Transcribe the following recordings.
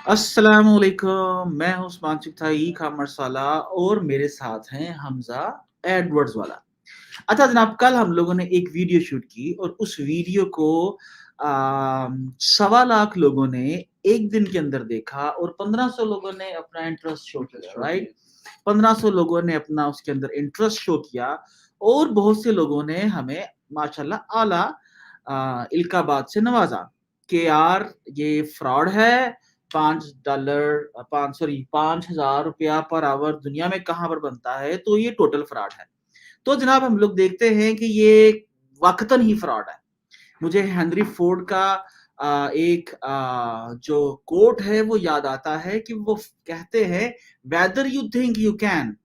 अस्सलामुअलैकुम, मैं हूँ उस्मान चिकथा ई कॉमर्स वाला और मेरे साथ हैं हमजा एडवर्ड्स वाला। अच्छा जनाब, कल हम लोगों ने एक वीडियो शूट की और उस वीडियो को 1.25 लाख लोगों ने एक दिन के अंदर देखा और 1500 लोगों ने अपना इंटरेस्ट शो किया, राइट? 1500 लोगों ने अपना उसके अंदर इंटरेस्ट शो किया और बहुत से लोगों ने हमें माशाल्लाह आला इल्काबात से नवाजा कि यार ये फ्रॉड है। $5 5 सॉरी ₹5000 पर आवर दुनिया में कहाँ पर बनता है, तो ये टोटल फ्रॉड है। तो जनाब हम लोग देखते हैं कि ये वक़्तन ही फ्रॉड है। मुझे हेनरी फोर्ड का एक जो कोट है वो याद आता है कि वो कहते हैं, whether you think you can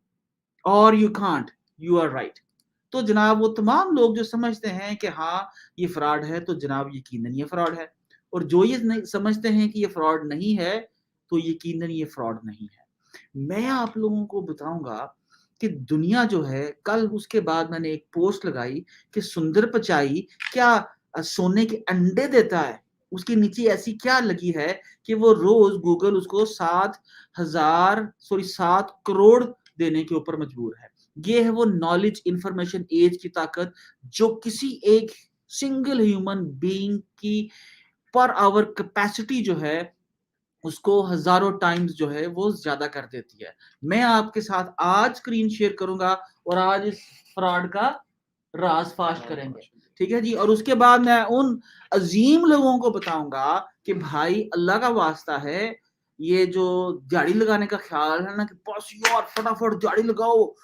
or you can't, you are right. तो जनाब वो तमाम लोग जो समझते हैं कि हाँ ये फ्रॉड है, तो जनाब यकीनन ये फ्रॉड है। और जो ये नहीं समझते हैं कि ये फ्रॉड नहीं है, तो यकीनन ये फ्रॉड नहीं है। मैं आप लोगों को बताऊंगा कि दुनिया जो है, कल उसके बाद मैंने एक पोस्ट लगाई कि सुंदर पिचाई क्या सोने के अंडे देता है। उसके नीचे ऐसी क्या लगी है कि वो रोज गूगल उसको 7 करोड़ देने के ऊपर मजबूर है। ये है वो नॉलेज इंफॉर्मेशन एज की ताकत जो किसी एक सिंगल ह्यूमन बीइंग की पर आवर कैपेसिटी जो है उसको हजारों टाइम्स जो है वो ज्यादा कर देती है। मैं आपके साथ आज स्क्रीन शेयर करूंगा और आज इस फ्रॉड का राज फाश करेंगे, ठीक है जी। और उसके बाद मैं उन अजीम लोगों को बताऊंगा कि भाई अल्लाह का वास्ता है, ये जो दिहाड़ी लगाने का ख्याल है ना कि बस यार फटाफट दिहाड़ी लगाओ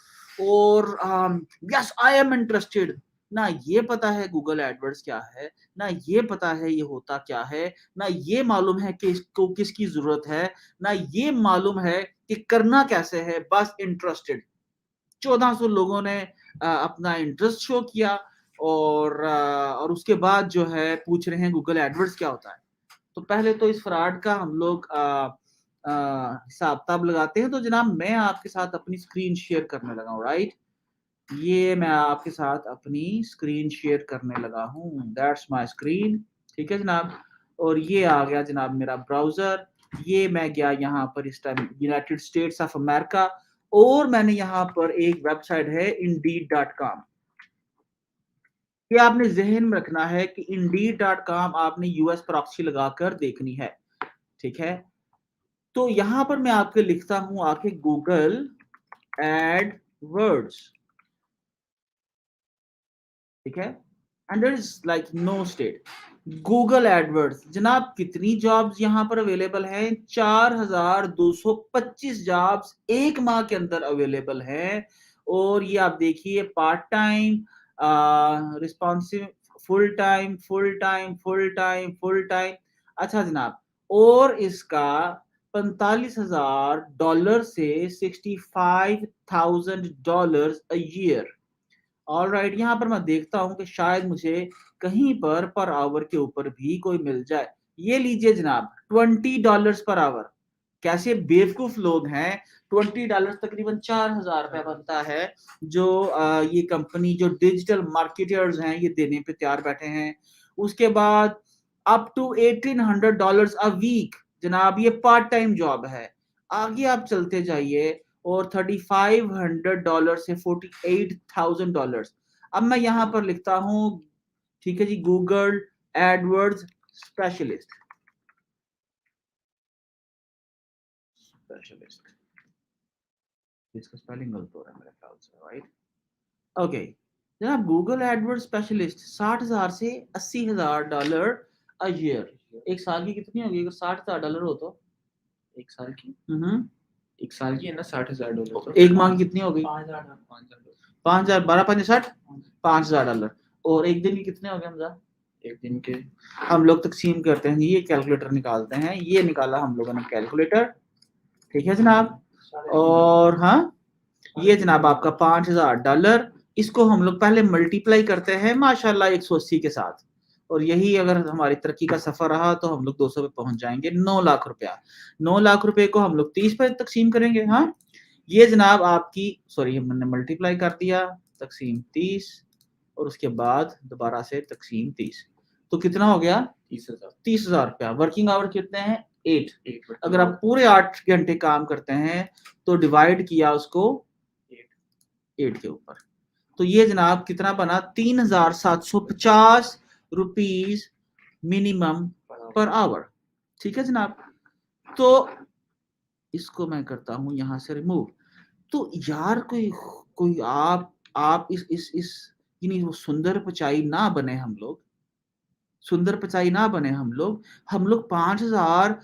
और यस आई एम इंटरेस्टेड, ना ये पता है गूगल एडवर्ड्स क्या है, ना ये पता है ये होता क्या है, ना ये मालूम है कि इसको किसकी जरूरत है, ना ये मालूम है कि करना कैसे है, बस इंटरेस्टेड। 1400 लोगों ने अपना इंटरेस्ट शो किया और उसके बाद जो है पूछ रहे हैं गूगल एडवर्ड्स क्या होता है। तो पहले तो इस फ्रॉड का हम लोग हिसाब किताब लगाते हैं। तो जनाब मैं आपके साथ अपनी स्क्रीन शेयर करने लगा हूँ, राइट? ये मैं आपके साथ अपनी स्क्रीन शेयर करने लगा हूँ, दैट्स माय स्क्रीन, ठीक है जनाब। और ये आ गया जनाब मेरा ब्राउजर। ये मैं गया यहाँ पर इस time United states of America और मैंने यहाँ पर एक वेबसाइट है indeed.com। ये आपने जहन में रखना है कि indeed.com आपने यूएस प्रॉक्सी लगाकर देखनी है, ठीक है। तो यहाँ पर मैं आपके लिखता हूँ आके गूगल एडवर्ड्स, ठीक है। And there is like no state Google AdWords. जनाब कितनी जॉब्स यहाँ पर अवेलेबल हैं? 4225 जॉब्स एक माह के अंदर अवेलेबल हैं। और ये आप देखिए, part time, responsive, full time, full time, full time, full time. अच्छा जनाब, और इसका $45,000 से $65,000 अ ईयर। ऑल राइट, यहाँ पर मैं देखता हूँ कि शायद मुझे कहीं पर आवर के ऊपर भी कोई मिल जाए। ये लीजिए जनाब, $20 पर आवर। कैसे बेवकूफ लोग हैं। $20 तकरीबन ₹4000 बनता है, जो ये कंपनी जो डिजिटल मार्केटर्स हैं ये देने पे तैयार बैठे हैं। उसके बाद अप टू $1800 अ वीक, जनाब ये पार्ट टाइम जॉब है। आगे आप चलते जाइए और $3500 से $48,000। अब मैं यहाँ पर लिखता हूँ, ठीक है जी, गूगल एडवर्ड्स स्पेशलिस्ट, स्पेशलिस्ट, इसका स्पेलिंग गलत हो रहा है मेरे ख्याल से, राइट? ओके जनाब, गूगल एडवर्ड स्पेशलिस्ट 60,000 से $80,000 अ ईयर। एक साल की कितनी होगी अगर $60,000 हो तो? एक साल की हम्म, एक साल की है ना $60,000 तो एक माह की कितनी हो गई? 5,000, 12 5 60, $5,000। और एक दिन की कितने हो गए हमजा? एक दिन के हम लोग तकसीम करते हैं, ये कैलकुलेटर निकालते हैं, ये निकाला हम लोगों ने कैलकुलेटर, ठीक है जनाब। और हाँ, ये जनाब आपका $5,000, इसको हम लोग पहले मल्टीप्लाई करते हैं माशाल्लाह 180 के साथ। और यही अगर हमारी तरक्की का सफर रहा तो हम लोग 200 पे पहुंच जाएंगे। 9 लाख रुपया, 9 लाख रुपए को हम लोग 30 पे तकसीम करेंगे। हाँ, ये जनाब आपकी, सॉरी मैंने मल्टीप्लाई कर दिया, तकसीम 30 और उसके बाद दोबारा से तकसीम 30, तो कितना हो गया? 30,000। 30,000 रुपया। वर्किंग आवर कितने हैं? 8। 8 अगर आप पूरे 8 घंटे काम करते हैं तो डिवाइड किया उसको 8 के ऊपर, तो ये जनाब कितना बना, 3750 रुपीज मिनिमम पर आवर। ठीक है जनाब, तो इसको मैं करता हूं यहां से रिमूव। तो यार कोई कोई आप इस यानी वो सुंदर पिचाई ना बने हम लोग, सुंदर पिचाई ना बने हम लोग 5000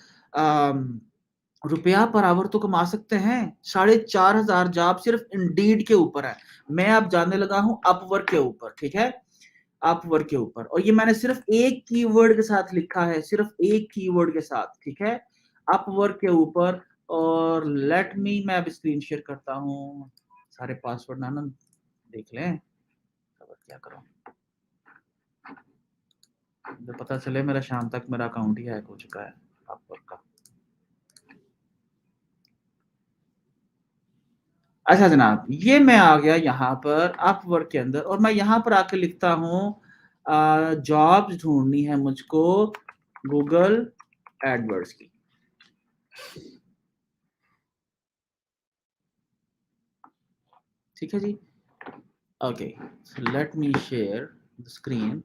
रुपया पर आवर तो कमा सकते हैं। 4500 जॉब सिर्फ इंडीड के ऊपर है। मैं अब जाने लगा हूं अपवर्क के ऊपर, ठीक है, अपवर्क के ऊपर, और ये मैंने सिर्फ एक कीवर्ड के साथ लिखा है, सिर्फ एक कीवर्ड के साथ, ठीक है, अपवर्क के ऊपर। और लेट मी, मैं अब स्क्रीन शेयर करता हूं, सारे पासवर्ड ना देख लें, अब क्या करूं, मुझे पता चले मेरा शाम तक मेरा अकाउंट ही हैक हो चुका है अपवर्क का। अच्छा जनाब, ये मैं आ गया यहाँ पर अपवर्क के अंदर, और मैं यहाँ पर आके लिखता हूँ जॉब्स ढूंढनी है मुझको गूगल एडवर्ड्स की। ठीक है जी, okay, let me share the screen.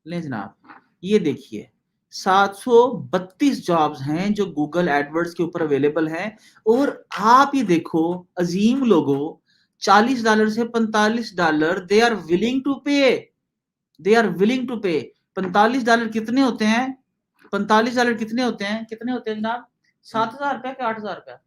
ले जनाब, ये देखिए 732 जॉब्स हैं जो गूगल एडवर्ड्स के ऊपर अवेलेबल हैं। और आप ये देखो अजीम लोगों, $40 से $45 दे आर विलिंग टू पे, दे आर विलिंग टू पे। $45 कितने होते हैं, $45 कितने होते हैं, कितने होते हैं जनाब, 7000 रुपया कि 8000 रुपया,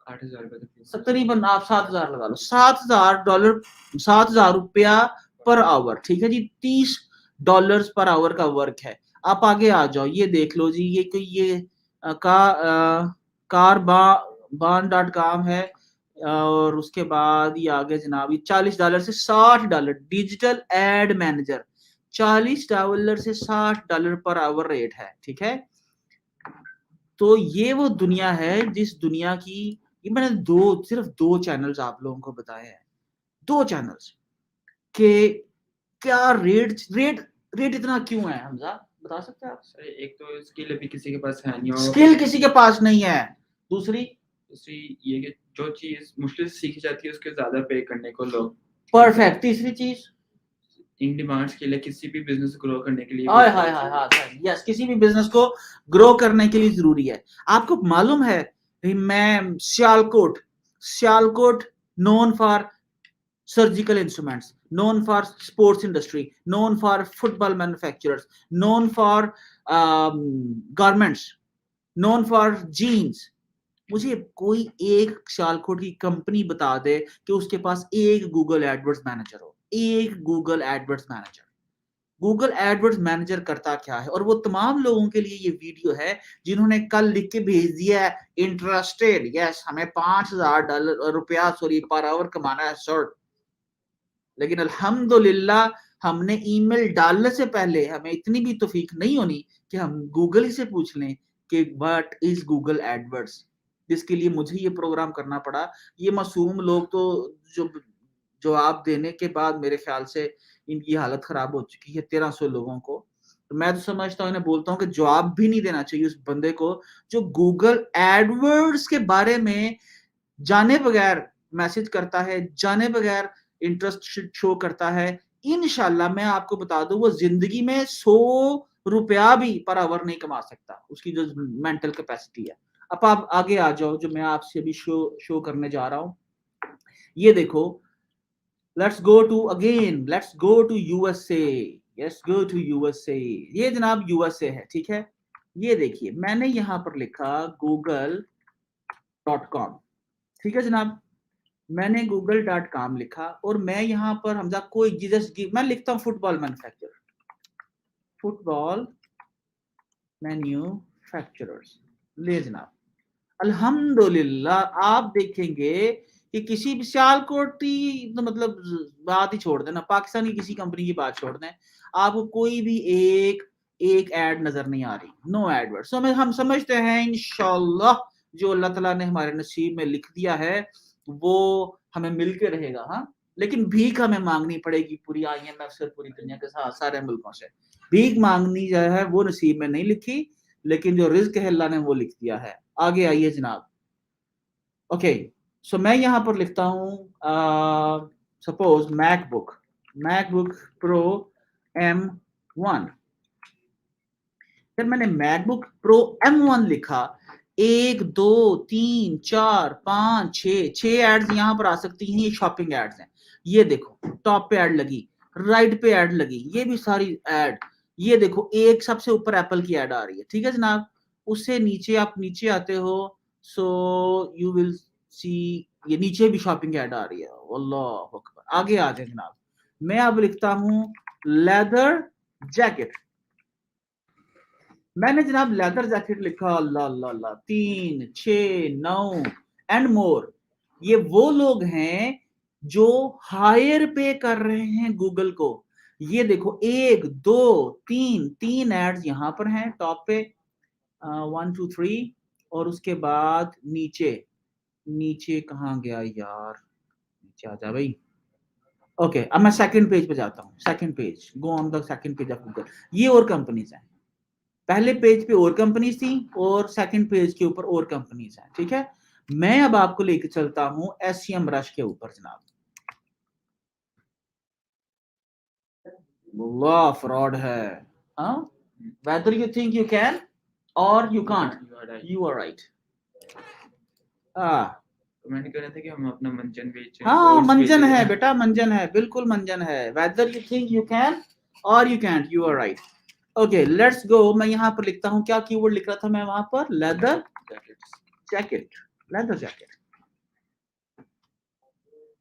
8000 रुपए तकरीबन आप 7000 लगा लो, $7000, 7000 रुपया पर आवर, ठीक है जी, $30 पर आवर का वर्क है। आप आगे आ जाओ, ये देख लो जी, ये कोई ये कारबान.com है, और उसके बाद ये आगे जनाब, ये $40 से $60 डिजिटल एड मैनेजर, $40 से $60 पर आवर रेट है, ठीक है। तो ये वो दुनिया है जिस दुनिया की, ये मैंने सिर्फ दो चैनल्स आप लोगों को बताए हैं, दो चैनल्स के क्या रेट इतना क्यों है, हमजा बता सकते हैं आप? सर एक तो स्किल अभी किसी के पास है नहीं, और स्किल किसी के पास नहीं है, दूसरी ये कि जो चीज मुश्किल से सीखी जाती है उसके ज्यादा पे करने को लोग, परफेक्ट, तीसरी चीज इन डिमांड्स के लिए किसी भी बिजनेस ग्रो करने के लिए हाय हाय हाय हाय, यस, किसी भी बिजनेस को ग्रो करने के लिए जरूरी है। आपको मालूम है, मैं Sialkot known for surgical instruments, known for sports industry, known for football manufacturers, known for garments, known for jeans। मुझे कोई एक सियालकोट की कंपनी बता दे कि उसके पास एक गूगल एडवर्ड्स मैनेजर हो, एक Google AdWords manager. Google AdWords manager करता क्या है, और वो तमाम लोगों के लिए ये वीडियो है जिन्होंने कल लिख के भेज दिया है इंटरेस्टेड, यस हमें $5000 सॉरी पर आवर कमाना है सर। लेकिन अल्हम्दुलिल्लाह हमने ईमेल डालने से पहले हमें इतनी भी तौफीक नहीं होनी कि हम गूगल ही से पूछ लें कि व्हाट इज गूगल एडवर्ड्स, जिसके लिए मुझे ये प्रोग्राम करना पड़ा। ये मासूम लोग तो जो जवाब देने के बाद मेरे ख्याल से इनकी हालत खराब हो चुकी है, 1300 लोगों को। तो मैं तो समझता हूँ, इन्हें बोलता हूँ कि जवाब भी नहीं देना चाहिए उस बंदे को जो गूगल एडवर्ड्स के बारे में जाने बगैर मैसेज करता है, जाने बगैर इंटरेस्ट शो करता है। इंशाल्लाह मैं आपको बता दूं, वो जिंदगी में $100 भी पर आवर नहीं कमा सकता, उसकी जो मेंटल कैपेसिटी है। अब आप आगे आ जाओ, जो मैं आपसे अभी शो करने जा रहा हूं, ये देखो, let's go to USA, let's go to USA. ये जनाब यूएसए है, ठीक है। ये देखिए मैंने यहां पर लिखा google.com, ठीक है जनाब, मैंने google.com लिखा, और मैं यहां पर हमजा कोई मैं लिखता हूं फुटबॉल मैन्युफैक्चरर्स। ले जनाब, अल्हम्दुलिल्लाह आप देखेंगे कि किसी भी सियालकोट की तो मतलब बात ही छोड़ देना, पाकिस्तानी किसी कंपनी की बात छोड़ दें, आपको कोई भी एक एड नजर नहीं आ रही, नो एडवर्ड। सो हम समझते हैं इंशाल्लाह जो अल्लाह ताला ने हमारे नसीब में लिख दिया है वो हमें मिल के रहेगा। हाँ, लेकिन भीख हमें मांगनी पड़ेगी पूरी IMF से, पूरी दुनिया के साथ सारे मुल्कों से भीख मांगनी जो है वो नसीब में नहीं लिखी। लेकिन जो रिज्क है अल्लाह ने वो लिख दिया है। आगे आइए जनाब। ओके, सो मैं यहाँ पर लिखता हूँ सपोज मैकबुक प्रो M1। फिर मैंने मैकबुक प्रो M1 लिखा, 1 2 3 4 5 6 एड्स यहाँ पर आ सकती हैं। ये शॉपिंग एड्स हैं। ये देखो टॉप पे एड लगी, राइट पे एड लगी, ये भी सारी एड। ये देखो एक सबसे ऊपर एप्पल की एड आ रही है, ठीक है जनाब। उससे नीचे आप नीचे आते हो, सो यू विल सी ये नीचे भी शॉपिंग एड आ रही है। अल्लाह अकबर। आगे आ जाए जनाब। मैं अब लिखता हूं लेदर जैकेट। मैंने जनाब लेदर जैकेट लिखा, अल्लाह अल्लाह अल्लाह, 3 6 9 एंड मोर। ये वो लोग हैं जो हायर पे कर रहे हैं गूगल को। ये देखो 1 2 3 एड्स यहां पर हैं टॉप पे, 1 2 3, और उसके बाद नीचे नीचे कहाँ गया यार, नीचे आ जा भाई। ओके, अब मैं सेकंड पेज पे जाता हूँ। Second page, go on the second page of Google. ये और कंपनीज हैं। पहले पेज पे और कंपनीज थी और सेकंड पेज के ऊपर और कंपनीज हैं, ठीक है। मैं अब आपको लेकर चलता हूं SEM रश के ऊपर जनाब। वाह फ्रॉड है। हाँ, whether you think you can or you can't, you are right. Comment कर रहे थे कि हम अपना मंजन बेचें। हाँ मंजन है बेटा, मंजन है, बिल्कुल मंजन है। Whether you think you can or you can't, you are right. Okay let's go. मैं यहाँ पर लिखता हूँ, क्या कीवर्ड लिख रहा था मैं वहां पर, लेदर जैकेट, लेदर जैकेट,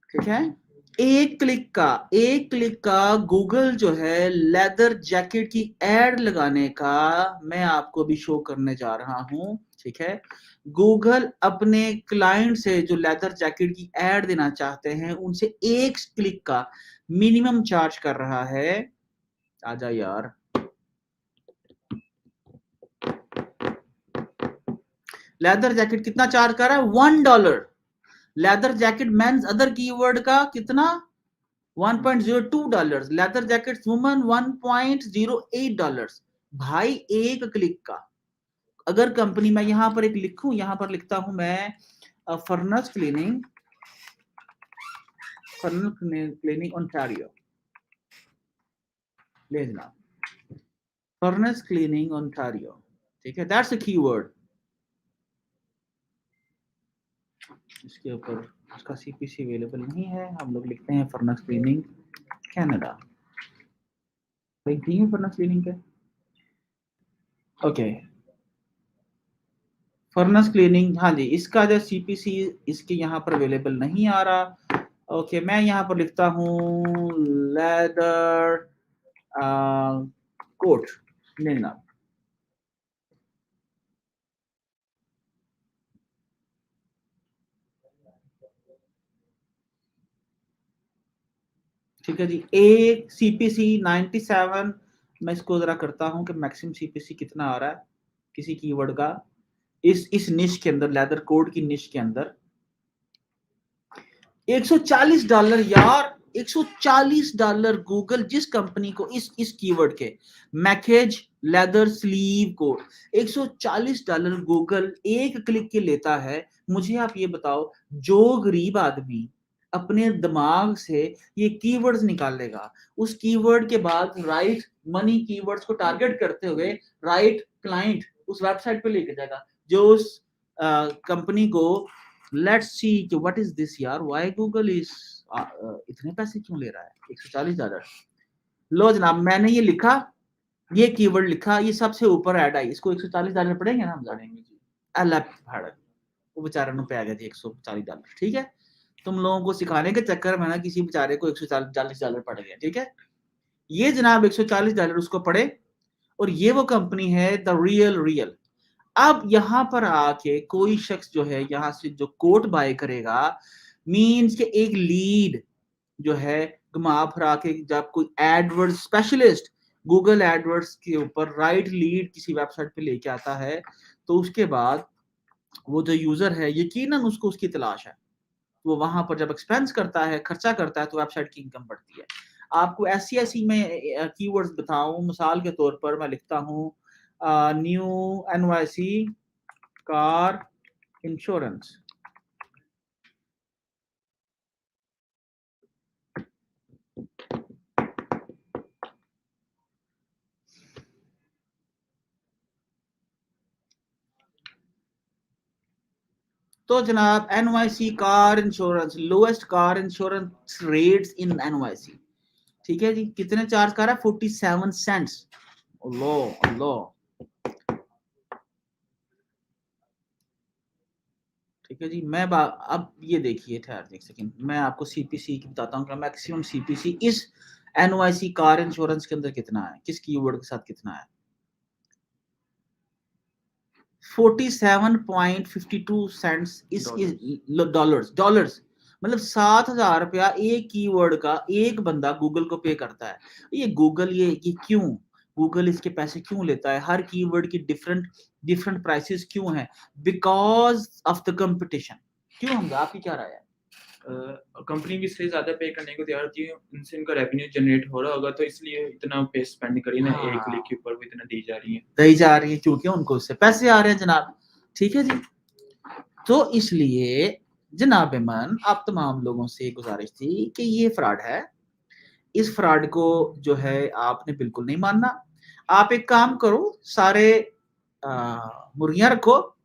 ठीक है। एक क्लिक का गूगल जो है लेदर जैकेट की एड लगाने का मैं आपको भी शो करने जा रहा हूं, ठीक है। गूगल अपने क्लाइंट से जो लेदर जैकेट की एड देना चाहते हैं उनसे एक क्लिक का मिनिमम चार्ज कर रहा है। आजा यार, लेदर जैकेट कितना चार्ज कर रहा है, $1। Leather jacket men's other keyword का कितना, $1.02। Leather jacket woman $1.08। भाई एक क्लिक का। अगर कंपनी, मैं यहां पर एक लिखूं, यहां पर लिखता हूं मैं फर्नेस क्लीनिंग ओंटारियो, ले जनाब, फर्नेस क्लीनिंग ओंटारियो, ठीक है। That's a keyword. इसके ऊपर उसका CPC अवेलेबल नहीं है, हम लोग लिखते हैं फर्नेस क्लीनिंग कनाडा। भाई ठीक है फर्नेस क्लीनिंग के, ओके। फर्नेस क्लीनिंग, हाँ जी, इसका जो CPC इसके यहाँ पर अवेलेबल नहीं आ रहा। ओके, मैं यहाँ पर लिखता हूँ लेदर कोट, लेना, ठीक है जी। एक CPC 97, मैं इसको जरा करता हूँ कि मैक्सिमम CPC कितना आ रहा है किसी कीवर्ड का इस निश के अंदर, लेदर कोट की निश के अंदर। $140 यार, $140 गूगल जिस कंपनी को इस कीवर्ड के मैकेज लेदर स्लीव कोट, $140 गूगल एक क्लिक के लेता है। मुझे आप ये बताओ, जो गरीब आदमी अपने दिमाग से ये कीवर्ड्स निकालेगा, उस कीवर्ड के बाद राइट मनी कीवर्ड्स को टारगेट करते हुए राइट क्लाइंट उस वेबसाइट पे लेके जाएगा जो उस कंपनी को, लेट्स सी कि व्हाट इज दिस यार, व्हाई गूगल इज इतने पैसे क्यों ले रहा है, $140। लो जनाब, मैंने ये लिखा, ये कीवर्ड लिखा, ये सबसे ऊपर ऐड आई, इसको $140 पड़ेंगे ना, हम जानेंगे जी। अल्लाह भाड़ा, वो बेचारा नु पे आ गया जी $140, ठीक है। तुम लोगों को सिखाने के चक्कर में ना किसी बेचारे को $140 पड़ गया, ठीक है। ये जनाब $140 उसको पड़े, और ये वो कंपनी है द रियल। अब यहां पर आके कोई शख्स जो है यहां से जो कोट बाय करेगा, मींस के एक लीड जो है घुमा फिरा के, जब कोई एडवर्ड्स स्पेशलिस्ट गूगल एडवर्ड्स के ऊपर राइट लीड किसी वेबसाइट पे लेके आता है, तो उसके बाद वो जो यूजर है यकीनन उसको उसकी तलाश है, वो वहां पर जब एक्सपेंस करता है, खर्चा करता है, तो वेबसाइट की इनकम बढ़ती है। आपको ऐसी मैं कीवर्ड्स बताऊं, मिसाल के तौर पर मैं लिखता हूं न्यू NYC कार इंश्योरेंस। तो जनाब NYC car insurance, lowest car insurance rates इन NYC, ठीक है जी। कितने चार्ज कर रहा है? 47 सेंट्स। अल्लाह अल्लाह, ठीक है जी। अब ये देखिए, ठहर एक सेकंड, मैं आपको CPC की बताता हूँ कि मैक्सिमम CPC इस NYC कार इंश्योरेंस के अंदर कितना है, किस कीवर्ड के साथ कितना है। 47.52 सेंट्स इस डॉलर्स, मतलब 7,000 रुपया एक कीवर्ड का एक बंदा गूगल को पे करता है। ये गूगल ये क्यों, गूगल इसके पैसे क्यों लेता है? हर कीवर्ड की डिफरेंट डिफरेंट प्राइसेस क्यों है? Because of the competition. क्यों हमजा, आपकी क्या राय है? कंपनी भी इसलिए ज्यादा पे करने को तैयार होती है, उनसे इनका रेवेन्यू जनरेट हो रहा होगा, तो इसलिए इतना पे स्पेंड करी ना, एक क्लिक के ऊपर भी इतना दी जा रही है क्योंकि उनको उससे पैसे आ रहे हैं जनाब, ठीक है जी। तो इसलिए जनाब मन, आप तमाम लोगों से गुजारिश थी कि ये फ्रॉड है, इस फ्रॉड को जो है आपने बिल्कुल नहीं मानना। आप एक काम करो, सारे मुर्गियां रखो,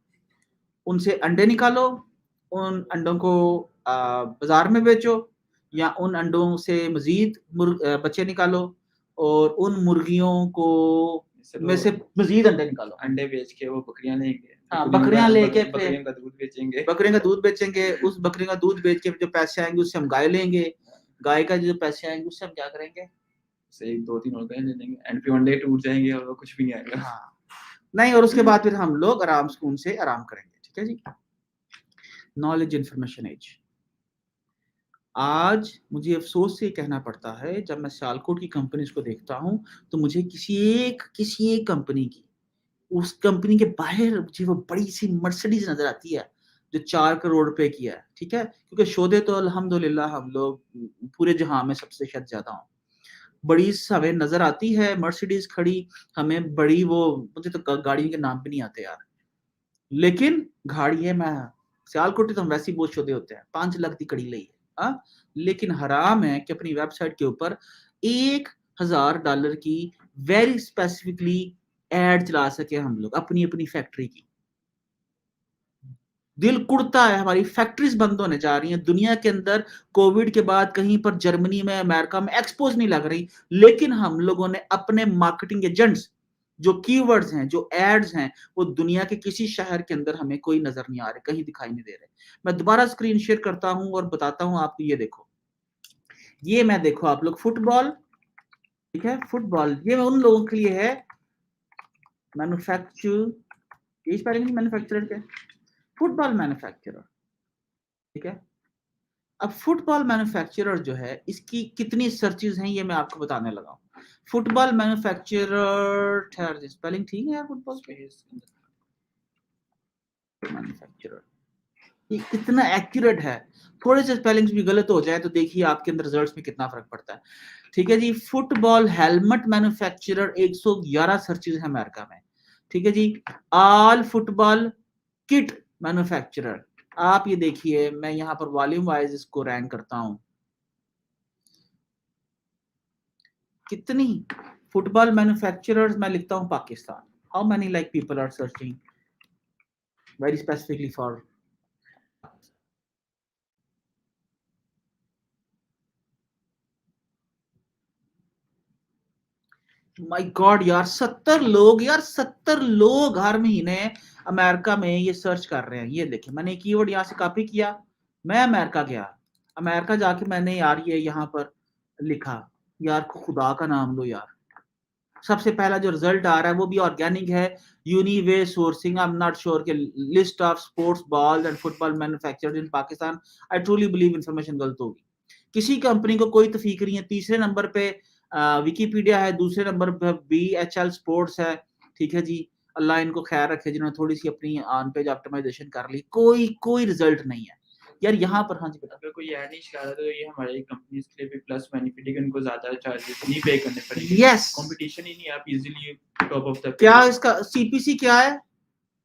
उनसे अंडे निकालो, उन अंडों को बाजार में बेचो, या उन अंडों से मजीद बच्चे निकालो, और उन मुर्गियों को में से मजीद अंडे निकालो। अंडे बेच के वो बकरियां लेंगे, हाँ, बकरियां लेके बकरियों का दूध बेचेंगे, उस बकरियों का दूध बेच के जो पैसे आएंगे उससे हम गाय लेंगे, गाय का जो पैसे आएंगे उससे हम क्या करेंगे? से 2-3 और गाय ले लेंगे, एंड फिर अंडे टूट जाएंगे और वो कुछ भी नहीं आएगा। हाँ, नहीं, और उसके बाद फिर हम लोग आराम सुकून से आराम करेंगे, ठीक है जी। Knowledge information as. आज मुझे अफसोस से कहना पड़ता है, जब मैं सियालकोट की कंपनीज को देखता हूं तो मुझे किसी एक कंपनी की, उस कंपनी के बाहर मुझे वो बड़ी सी मर्सिडीज नजर आती है जो 4 करोड़ रुपए की है, ठीक है। क्योंकि शोधे तो अल्हम्दुलिल्लाह हम लोग पूरे जहां में सबसे शायद ज्यादा हों। बड़ी हमें नजर आती है मर्सिडीज खड़ी, हमें बड़ी, वो मुझे तो गाड़ियों के नाम भी नहीं आते यार, लेकिन गाड़ी है। मैं सियालकोट तो हम वैसे ही बहुत शोधे होते हैं, 5 लाख की कड़ी ली है, हाँ। लेकिन हराम है कि अपनी वेबसाइट के ऊपर $1,000 की वेरी स्पेसिफिकली एड चला सके हम लोग अपनी अपनी फैक्ट्री की। दिल कुड़ता है, हमारी फैक्ट्रीज बंद होने जा रही हैं दुनिया के अंदर। कोविड के बाद कहीं पर जर्मनी में, अमेरिका में एक्सपोज नहीं लग रही, लेकिन हम लोगों ने अपने मार्केटिंग एजेंट्स, जो कीवर्ड्स हैं, जो एड्स हैं, वो दुनिया के किसी शहर के अंदर हमें कोई नजर नहीं आ रहे, कहीं दिखाई नहीं दे रहे। मैं दोबारा स्क्रीन शेयर करता हूं और बताता हूं आपको, ये देखो, ये मैं देखो आप लोग फुटबॉल, ठीक है, फुटबॉल ये उन लोगों के लिए है मैन्युफैक्चरर के, फुटबॉल मैन्युफैक्चरर, ठीक है। अब फुटबॉल मैन्युफैक्चरर जो है, इसकी कितनी सर्चेज हैं ये मैं आपको बताने लगा हूं। फुटबॉल मैन्युफैक्चरर, ठहर, स्पेलिंग ठीक है यार, फुटबॉल मैन्युफैक्चरर, ये कितना एक्यूरेट है। थोड़े से स्पेलिंग्स भी गलत हो जाए तो देखिए आपके अंदर रिजल्ट्स में कितना फर्क पड़ता है, ठीक है जी। फुटबॉल हेलमेट मैन्युफैक्चरर 111 सर्चेज है अमेरिका में, ठीक है जी। ऑल फुटबॉल किट मैन्युफैक्चरर, आप ये देखिए, मैं यहां पर वॉल्यूम वाइज इसको रैंक करता हूं, कितनी फुटबॉल मैन्युफैक्चरर्स मैं लिखता हूं Pakistan, how many like people are searching very specifically for, my god यार, 70 लोग, यार 70 लोग हर महीने अमेरिका में ये सर्च कर रहे हैं। ये देखिए, मैंने कीवर्ड यहाँ से कॉपी किया, मैं अमेरिका गया, अमेरिका जाके मैंने यार ये यहाँ पर लिखा, यार खुदा का नाम लो यार, सबसे पहला जो रिजल्ट आ रहा है वो भी ऑर्गेनिक है, Uniway sourcing, I am not sure के list of sports ball and football manufacturers in Pakistan, I truly believe information गलत होगी, किसी कंपनी को कोई तफीक नहीं है। तीसरे नंबर पे विकीपीडिया है, दूसरे नंबर पे BHL स्पोर्ट्स है, ठीक है जी। अल्लाह इनको खैर रखे जिन्होंने थोड़ी सी अपनी ऑन पेज ऑप्टिमाइजेशन कर ली, कोई कोई रिजल्ट नहीं है। यार यहाँ पर। हाँ जी बेटा। अगर कोई ऐड नहीं चला रहा तो ये हमारी कंपनीज के लिए भी प्लस बेनिफिट है कि उनको ज़्यादा चार्जेस नहीं पे करने पड़ेंगे। यस, कंपटीशन ही नहीं, आप इजीली टॉप ऑफ द क्या इसका सीपीसी क्या है?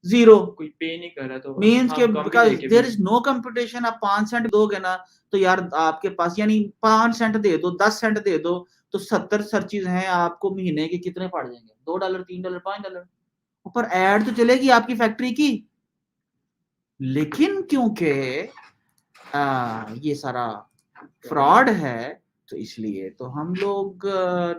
0 कोई पे नहीं कर रहा तो मीन्स के हम कम भी बिकॉज देके देयर भी इज नो कंपटीशन। आप 5 सेंट दोगे ना तो यार आपके पास, यानी 5 सेंट दे दो, 10 सेंट दे दो, तो 70 सर्चेज हैं, आपको महीने के कितने पड़ जाएंगे? $2, $3, $5। ऊपर ऐड तो चलेगी आपकी फैक्ट्री की, लेकिन क्योंकि ये सारा फ्रॉड है, तो इसलिए तो हम लोग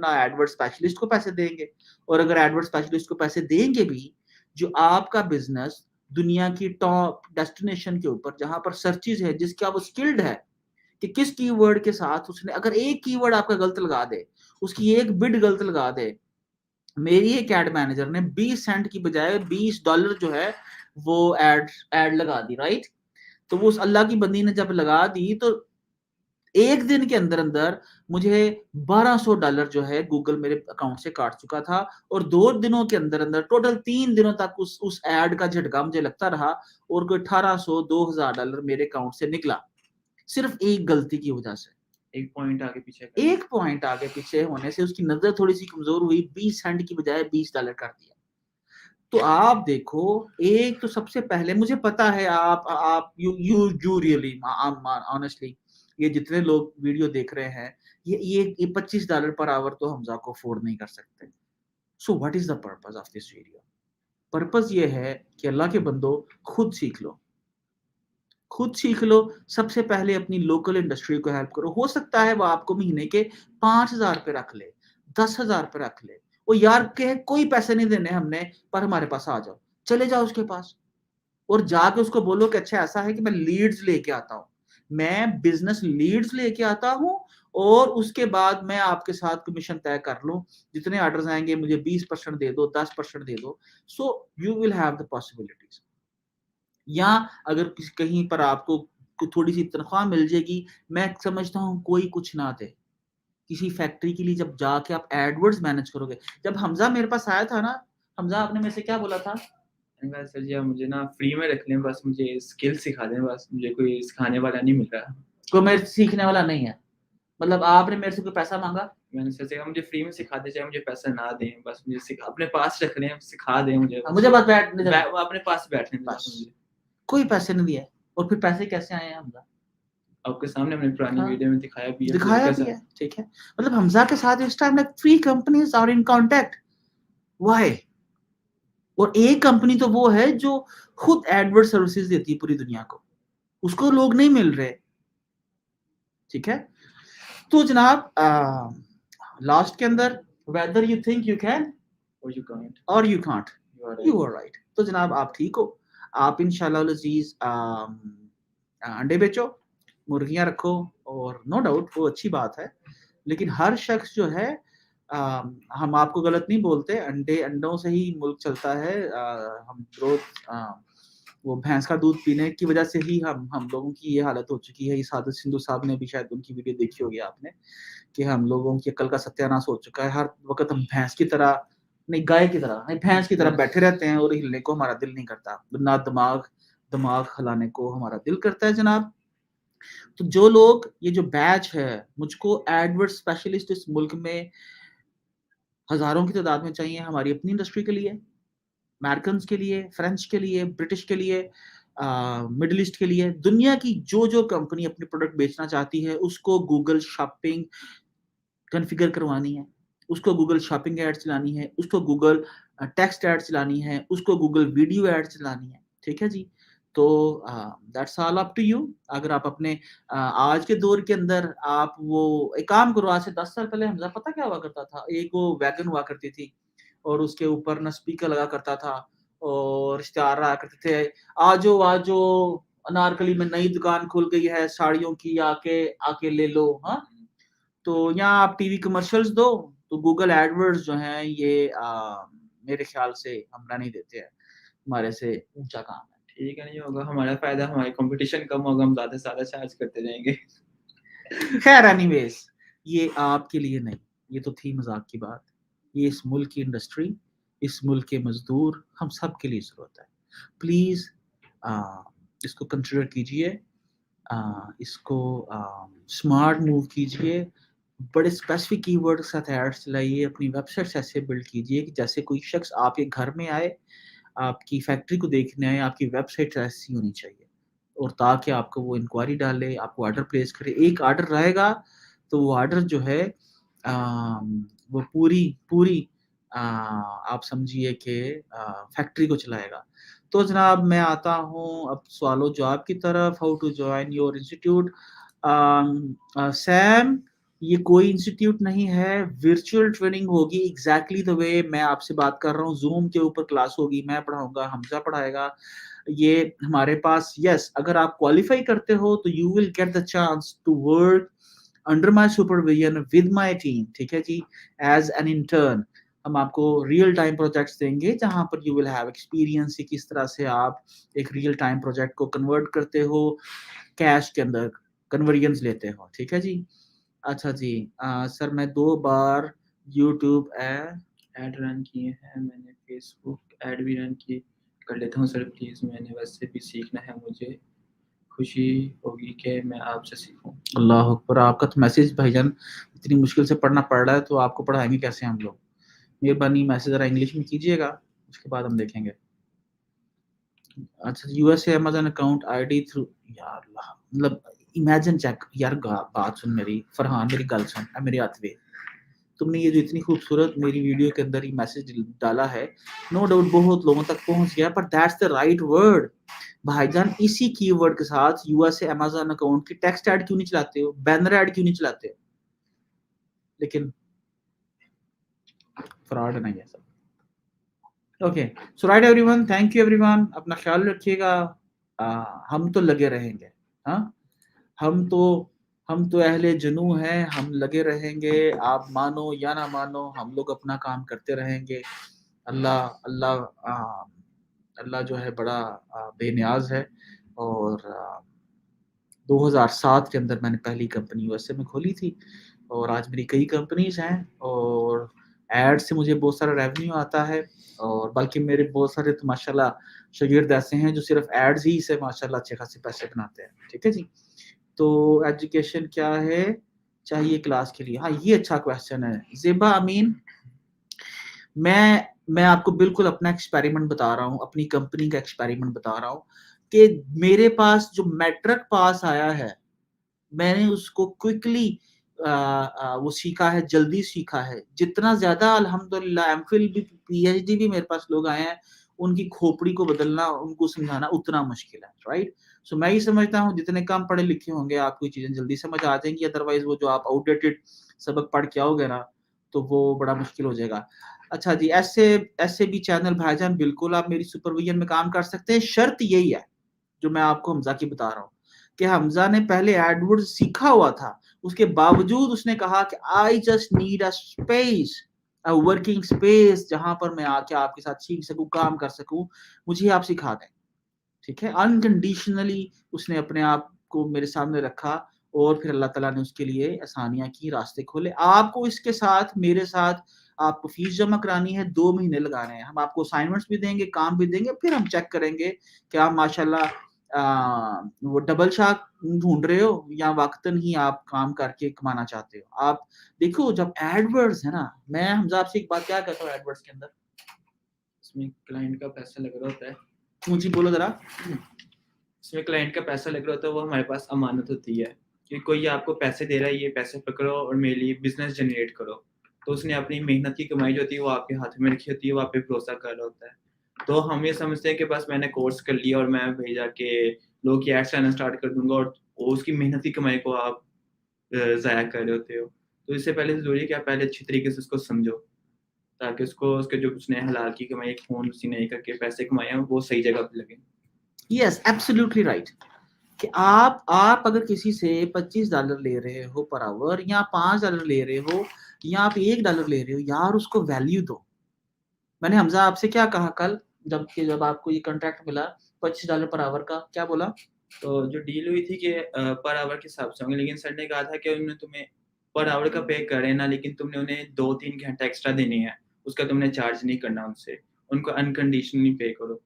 ना एडवर्ड स्पेशलिस्ट को पैसे देंगे। और अगर एडवर्ड स्पेशलिस्ट को पैसे देंगे भी, जो आपका बिजनेस दुनिया की टॉप डेस्टिनेशन के ऊपर, जहां पर सर्चेज है, जिसका वो स्किल्ड है कि किस कीवर्ड के साथ उसने, अगर एक कीवर्ड आपका गलत लगा दे, उसकी एक बिड गलत लगा दे, मेरी एक एड मैनेजर ने 20 सेंट की बजाय $20 जो है वो एड लगा दी, राइट? तो वो उस अल्लाह की बंदी ने जब लगा दी, तो एक दिन के अंदर अंदर मुझे $1200 जो है गूगल मेरे अकाउंट से काट चुका था। और 2 दिनों के अंदर अंदर, टोटल 3 दिनों तक उस एड का झटका मुझे लगता रहा, और कोई $1800-2000 मेरे अकाउंट से निकला, सिर्फ एक गलती की वजह से। एक पॉइंट आगे पीछे एक पॉइंट आगे पीछे होने से उसकी नजर थोड़ी सी कमजोर हुई, 20 सेंट की बजाय $20 कर दिया। तो आप देखो, एक तो सबसे पहले मुझे पता है आप यू रियली ऑनेस्टली, ये जितने लोग वीडियो देख रहे हैं, ये $25 पर आवर तो हमजा को अफोर्ड नहीं कर सकते। So what is the purpose of this video? Purpose ये है कि अल्लाह के बंदो, खुद सीख लो, खुद सीख लो। सबसे पहले अपनी लोकल इंडस्ट्री को हेल्प करो। हो सकता है वो आपको महीने के 5,000 पे रख ले, 10,000 पे रख ले। वो यार के कोई पैसे नहीं देने हमने, पर हमारे पास आ जाओ, चले जाओ उसके पास, और जाके उसको बोलो कि अच्छा ऐसा है कि मैं लीड्स लेके आता हूँ, मैं बिजनेस लीड्स लेके आता हूँ, और उसके बाद मैं आपके साथ कमीशन तय कर लूँ, जितने ऑर्डर्स आएंगे मुझे 20% दे दो, 10% दे दो। So you will have the possibilities. या अगर किसी कहीं पर आपको थोड़ी सी तनख्वाह मिल जाएगी, मैं समझता हूँ कोई कुछ ना दे। किसी फैक्ट्री के लिए जब जाके आप एडवर्ड्स मैनेज करोगे, जब हमजा मेरे पास आया था ना, हमजा आपने मेरे से क्या बोला था? सर जी आप मुझे ना फ्री में रख लें, बस मुझे स्किल सिखा दें, बस मुझे कोई सिखाने वाला नहीं मिल रहा। कोई मेरे से सीखने वाला नहीं है, मतलब आपने मेरे से कोई पैसा मांगा? मैंने सोचा कहा मुझे फ्री में सिखा दें, चाहे मुझे पैसा ना दें, बस मुझे अपने पास रख लें, सिखा दें मुझे, मुझे बस बैठने देना, अपने पास बैठने दें बस। मुझे। कोई पैसे नहीं दिए, और फिर पैसे कैसे आए हैं हमजा? आपके सामने हमने पुरानी हाँ, वीडियो में दिखाया भी है, दिखाया भी है, ठीक है। मतलब हमजा के साथ इस time like 3 companies are in contact. Why? और एक कंपनी तो वो है जो खुद एडवर्ड सर्विसेज देती है पूरी दुनिया को, उसको लोग नहीं मिल रहे, ठीक है। तो जनाब लास्ट के अंदर, whether you think you can or you can't, or you can't, you are right. Right. तो जनाब आप ठीक हो, आप इंशाल्लाह अजीज अंडे बेचो, मुर्गियां रखो, और नो डाउट वो अच्छी बात है, लेकिन हर शख्स जो है, हम आपको गलत नहीं बोलते, अंडों से ही मुल्क चलता है। हम रोज वो भैंस का दूध पीने की वजह से ही हम लोगों की ये हालत हो चुकी है। इस आदत सिंधु साहब ने भी शायद उनकी वीडियो देखी होगी आपने, कि हम लोगों की अकल का सत्यानाश हो चुका है। हर वक्त हम भैंस की तरह नहीं, गाय की तरह नहीं, भैंस की तरह बैठे रहते हैं, और हिलने को हमारा दिल नहीं करता, ना दिमाग हिलाने को हमारा दिल करता है जनाब। तो जो लोग, ये जो बैच है, मुझको एडवर्ड स्पेशलिस्ट इस मुल्क में हजारों की तादाद में चाहिए, हमारी अपनी इंडस्ट्री के लिए, अमेरिकन के लिए, फ्रेंच के लिए, ब्रिटिश के लिए, मिडिल ईस्ट के लिए, दुनिया की जो जो कंपनी अपने प्रोडक्ट बेचना चाहती है, उसको गूगल शॉपिंग कॉन्फ़िगर करवानी है, उसको गूगल शॉपिंग ऐड चलानी है, उसको गूगल टेक्स्ट ऐड चलानी है, उसको गूगल वीडियो ऐड चलानी है, ठीक है जी। तो that's all up to you. अगर आप अपने आज के दौर के अंदर आप वो एक काम करो, आज से 10 साल पहले हमजा पता क्या हुआ करता था, एक वो वैगन हुआ करती थी, और उसके ऊपर ना स्पीकर लगा करता था, और इश्तिहार आया करते थे, आजो आजो अनारकली में नई दुकान खुल गई है साड़ियों की, आके आके ले लो। हाँ, तो यहाँ आप टीवी कमर्शियल्स दो, तो गूगल एडवर्ड्स जो हैं ये मेरे ख्याल से हमरा नहीं देते हैं, हमारे से ऊंचा काम है। ठीक है, नहीं होगा हमारा फायदा, हमारी कंपटीशन कम होगा, हम ज़्यादा से ज़्यादा चार्ज करते जाएंगे। खैर एनीवेज, ये आपके लिए नहीं, ये तो थी मजाक की बात। ये इस मुल्क की इंडस्ट्री, इस मुल्क के मजदूर, हम सब के लिए ज़रूरत है। प्लीज़ इसको कंसिडर कीजिए। इसको स्मार्ट मूव कीजिए, बड़े स्पेसिफिक कीवर्ड के साथ एड्स चलाइए, अपनी वेबसाइट्स ऐसे बिल्ड कीजिए कि जैसे कोई शख्स आपके घर में आए, आपकी फैक्ट्री को देखने आए, आपकी वेबसाइट ऐसी होनी चाहिए और ताकि आपको वो इंक्वायरी डाले, आपको ऑर्डर प्लेस करे। एक ऑर्डर रहेगा तो वो ऑर्डर जो है वो पूरी पूरी आप समझिए कि फैक्ट्री को चलाएगा। तो जनाब मैं आता हूँ अब सवालो जवाब की तरफ। How to join your institute? Sam, ये कोई इंस्टीट्यूट नहीं है, वर्चुअल ट्रेनिंग होगी एग्जैक्टली द वे मैं आपसे बात कर रहा हूँ। जूम के ऊपर क्लास होगी, मैं पढ़ाऊंगा, हमजा पढ़ाएगा। ये हमारे पास यस, अगर आप क्वालिफाई करते हो तो you will get the chance to work under my supervision with my team, ठीक है जी, एज एन इंटर्न। हम आपको रियल टाइम प्रोजेक्ट्स देंगे जहां पर यू विल हैव एक्सपीरियंस कि किस तरह से आप एक रियल टाइम प्रोजेक्ट को कन्वर्ट करते हो, कैश के अंदर कन्वर्जन्स लेते हो, ठीक है जी। अच्छा जी, सर मैं 2 बार यूट्यूब ऐड रन किए हैं मैंने, फेसबुक ऐड भी रन किए, कर लेता हूँ सर प्लीज़, मैंने वैसे भी सीखना है, मुझे खुशी होगी कि मैं आपसे सीखूं। अल्लाह अकबर! आपका तो मैसेज भाईजान इतनी मुश्किल से पढ़ना पड़ रहा है तो आपको पढ़ाएँगे कैसे हम लोग? मेहरबानी मैसेज ज़रा इंग्लिश में कीजिएगा, उसके बाद हम देखेंगे। अच्छा, USA Amazon account ID through, या अल्लाह! मतलब इमेजिन चेक यार, बात सुन मेरी, फरहान मेरी गल सुन, मेरे हत्थ वे। तुमने ये जो इतनी खूबसूरत मेरी वीडियो के अंदर ये मैसेज डाला है, नो डाउट बहुत लोगों तक पहुंच गया, पर दैट्स द राइट वर्ड। भाईजान इसी कीवर्ड के साथ यूएसए अमेज़न अकाउंट की टेक्स्ट ऐड क्यों नहीं चलाते हो? बैनर ऐड क्यों नहीं चलाते हो? लेकिन फ्रॉड है ना ये सब। Okay, so right everyone, thank you everyone, अपना ख्याल रखिएगा। हम तो लगे रहेंगे। हाँ, हम तो हम तो अहले जुनू हैं, हम लगे रहेंगे, आप मानो या ना मानो, हम लोग अपना काम करते रहेंगे। अल्लाह अल्लाह अल्लाह जो है बड़ा बेनियाज है। और 2007 के अंदर मैंने पहली कंपनी यूएसए में खोली थी और आज मेरी कई कंपनीज हैं और एड से मुझे बहुत सारा रेवेन्यू आता है। और बल्कि मेरे बहुत सारे तो माशाल्लाह शागिर्द ऐसे हैं जो सिर्फ एड्स ही से माशाल्लाह अच्छे खासे पैसे बनाते हैं, ठीक है जी। तो एजुकेशन क्या है चाहिए क्लास के लिए? हाँ, ये अच्छा क्वेश्चन है ज़ेबा अमीन। मैं आपको बिल्कुल अपना एक्सपेरिमेंट बता रहा हूँ, अपनी कंपनी का एक्सपेरिमेंट बता रहा हूँ कि मेरे पास जो मैट्रिक पास आया है, मैंने उसको क्विकली वो सीखा है, जल्दी सीखा है। जितना ज़्यादा अल्हम्दुलिल्लाह एमफिल भी, पीएचडी भी मेरे पास लोग आए हैं, उनकी खोपड़ी को बदलना, उनको समझाना उतना मुश्किल है, राइट? सो मैं ये समझता हूँ जितने कम पढ़े लिखे होंगे आपको ये चीज़ें जल्दी समझ आ जाएँगी, अदरवाइज़ वो जो आप आउटडेटेड सबक पढ़ के आओगे ना, तो वो बड़ा मुश्किल हो जाएगा। अच्छा जी, ऐसे ऐसे भी चैनल भाईजान बिल्कुल आप मेरी सुपरविज़न में काम कर सकते हैं, शर्त यही है, जो मैं आपको हमज़ा की बता रहा हूँ, कि हमज़ा ने पहले एडवर्ड्स सीखा हुआ था, उसके बावजूद उसने कहा कि I just need a space, a working space जहाँ पर मैं आके आपके साथ सीख सकूँ, काम कर सकूँ, मुझे आप सिखा दें, ठीक है? अनकंडीशनली उसने अपने आप को मेरे सामने रखा और फिर अल्लाह ताला ने उसके लिए आसानियाँ की, रास्ते खोले। आपको इसके साथ, मेरे साथ आपको फीस जमा करानी है, 2 महीने लगाने हैं। हम आपको असाइनमेंट्स भी देंगे, काम भी देंगे, फिर हम चेक करेंगे कि आप माशाल्लाह वो डबल शाख ढूँढ रहे हो या वक़्तन ही आप काम करके कमाना चाहते हो। आप देखो जब एडवर्ड्स है ना, मैं हमज़ा आपसे एक बात क्या कहता हूँ एडवर्ड्स के अंदर, इसमें क्लाइंट का पैसा लग रहा होता है, ऊँची बोलो ज़रा। इसमें क्लाइंट का पैसा लग रहा होता है, वो हमारे पास अमानत होती है कि कोई आपको पैसे दे रहा है, ये पैसे पकड़ो और मेरे लिए बिजनेस जनरेट करो। तो उसने अपनी मेहनत की कमाई जो होती है वो आपके हाथ में रखी होती है, वो आप पे भरोसा कर रहा होता है। तो हम ये समझते हैं कि बस मैंने कोर्स कर लिया और मैं भेजा के लोग की एड्स आना स्टार्ट कर दूंगा और उसकी मेहनत की कमाई को आप ज़ाया कर रहे होते हो। तो इससे पहले ज़रूरी है कि आप पहले अच्छी तरीके से उसको समझो, ताकि उसको उसके जो उसने हलाल की कमाई खून पसीने एक करके पैसे कमाए हैं वो सही जगह पे लगे। Yes, absolutely right. कि आप अगर किसी से $25 ले रहे हो पर आवर या $5 ले रहे हो या आप $1 ले रहे हो, यार उसको वैल्यू दो। मैंने हमज़ा आपसे क्या कहा कल जब आपको ये कॉन्ट्रैक्ट मिला $25 पर आवर का, क्या बोला? तो जो डील हुई थी कि पर आवर के हिसाब से होंगे, लेकिन सर ने कहा था कि उन्होंने तुम्हें पर आवर का पे करे ना, लेकिन तुमने उन्हें 2-3 घंटा एक्स्ट्रा देने हैं, उसका तुमने चार्ज नहीं करना उनसे, उनको अनकंडीशनली पे करो।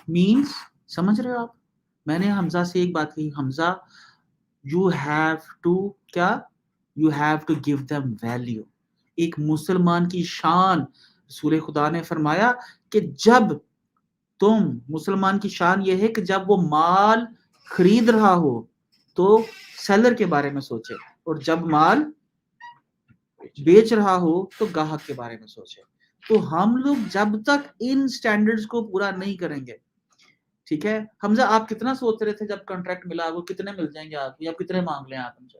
मीन्स समझ रहे हो आप? मैंने हमजा से एक बात कही, हमजा यू हैव टू क्या? You have to give them value. एक मुसलमान की शान रसूल खुदा ने फरमाया कि जब तुम मुसलमान की शान ये है कि जब वो माल खरीद रहा हो तो सेलर के बारे में सोचे, और जब माल बेच रहा हो तो ग्राहक के बारे में सोचे। तो हम लोग जब तक इन स्टैंडर्ड्स को पूरा नहीं करेंगे, ठीक है? हमजा, आप कितना सोच रहे थे जब कॉन्ट्रैक्ट मिला? वो कितने मिल जाएंगे आपको, या कितने मांग रहे हैं आप हमसे?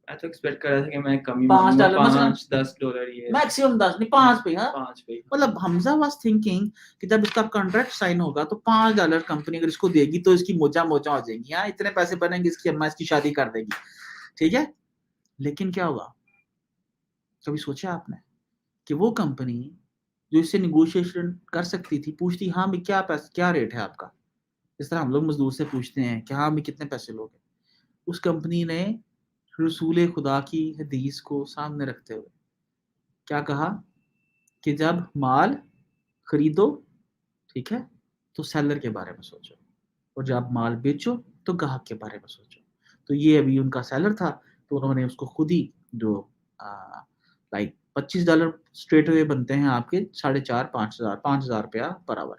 मैं तो एक्सपेक्ट कर रहा था कि मैं कम ही $5 मांगूंगा, मसलन 5-10 डॉलर ये मैक्सिमम 10 नहीं 5 पे, हाँ? 5 पे। मतलब हमजा वाज थिंकिंग कि जब इसका कॉन्ट्रैक्ट साइन होगा तो $5 कंपनी अगर इसको देगी तो इसकी मोजा मोजा हो जाएंगी, हाँ इतने पैसे बनेंगे, इसकी अम्मा इसकी शादी कर देगी, ठीक है? लेकिन क्या हुआ? कभी सोचा आपने कि वो कंपनी जो इससे नेगोशिएशन कर सकती थी, पूछती हाँ भाई क्या रेट है आपका? जिस तरह हम लोग मजदूर से पूछते हैं कि हाँ भाई कितने पैसे लोगे? उस कंपनी ने रसूल खुदा की हदीस को सामने रखते हुए क्या कहा कि जब माल खरीदो, ठीक है, तो सेलर के बारे में सोचो, और जब माल बेचो तो ग्राहक के बारे में सोचो। तो ये अभी उनका सेलर था, तो उन्होंने उसको खुद ही जो लाइक $25 स्ट्रेट अवे बनते हैं आपके 4,500 ₹5,000 पर आवर,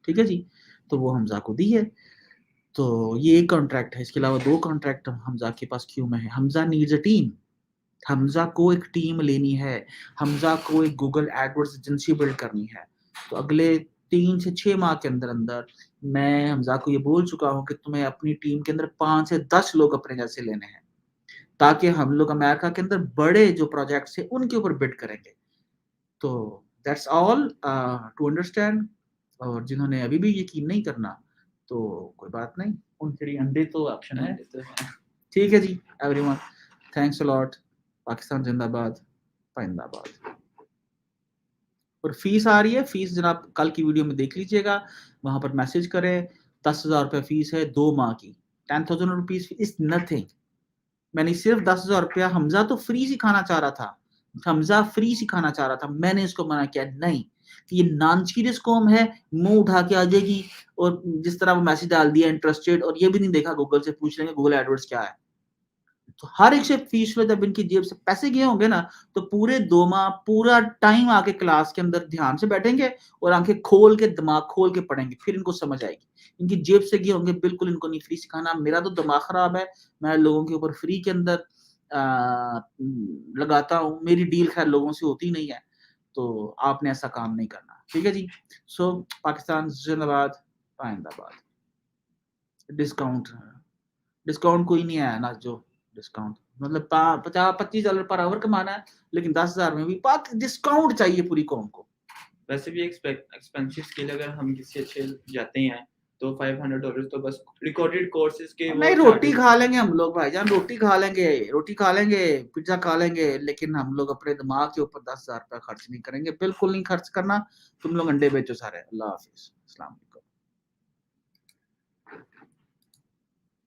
ठीक है जी? तो वो हमजा को दी है। तो ये एक कॉन्ट्रैक्ट है, इसके अलावा 2 कॉन्ट्रैक्ट हमजा के पास क्यों में है? Hamza needs a team. Hamza को एक टीम लेनी है, हमजा को एक गूगल एडवर्ड्स एजेंसी बिल्ड करनी है। तो अगले 3 से 6 माह के अंदर-अंदर मैं हमजा को ये बोल चुका हूँ कि तुम्हें अपनी टीम के अंदर 5 से 10 लोग अपने जैसे लेने हैं, ताकि हम लोग अमेरिका के अंदर बड़े जो प्रोजेक्ट्स हैं उनके ऊपर बिड करेंगे। तो दैट्स ऑल टू अंडरस्टैंड। और जिन्होंने अभी भी यकीन नहीं करना, तो कोई बात नहीं, उनके लिए अंडे तो ऑप्शन है। तो है। ठीक है जी everyone, thanks a lot. Pakistan जिंदाबाद, पाइंदाबाद। और फीस आ रही है, फीस जनाब कल की वीडियो में देख लीजिएगा, वहां पर मैसेज करें। 10,000 रुपया फीस है 2 माह की। 10,000 रुपीज इज नथिंग। मैंने सिर्फ 10,000 रुपया, हमजा तो फ्री सिखाना चाह रहा था, हमजा फ्री सिखाना चाह रहा था, मैंने इसको मना किया नहीं कि ये नॉन सीरियस कॉम है, मुंह उठा के आ जाएगी और जिस तरह वो मैसेज डाल दिया इंटरेस्टेड, और ये भी नहीं देखा गूगल से पूछ लेंगे गूगल एडवर्ड्स क्या है। तो हर एक से फीस लो, जब इनकी जेब से पैसे गए होंगे ना, तो पूरे 2 माह पूरा टाइम आके क्लास के अंदर ध्यान से बैठेंगे और आंखें खोल के दिमाग खोल के पढ़ेंगे, फिर इनको समझ आएगी। इनकी जेब से गए होंगे, बिल्कुल इनको नहीं फ्री सिखाना। मेरा तो दिमाग खराब है, मैं लोगों के ऊपर फ्री के अंदर लगाता हूँ, मेरी डील खैर लोगों से होती नहीं है, तो आपने ऐसा काम नहीं करना, ठीक है जी? सो पाकिस्तान जिंदाबाद, पाइंदाबाद। डिस्काउंट, डिस्काउंट कोई नहीं आया ना, जो डिस्काउंट मतलब 50-25 डॉलर पर आवर कमाना है, लेकिन 10,000 में भी डिस्काउंट चाहिए पूरी कौम को। वैसे भी एक्सपेंसिव स्किल अगर हम किसी अच्छे जाते हैं तो $500 तो बस रिकॉर्डेड कोर्सेज के वो नहीं, रोटी चार्जेस खा लेंगे हम लोग भाईजान, रोटी खा लेंगे, पिज्जा खा लेंगे, लेकिन हम लोग अपने दिमाग के ऊपर 10,000 रुपया खर्च नहीं करेंगे, बिल्कुल नहीं खर्च करना। तुम लोग अंडे बेचो सारे। अल्लाह हाफिज, अस्सलाम।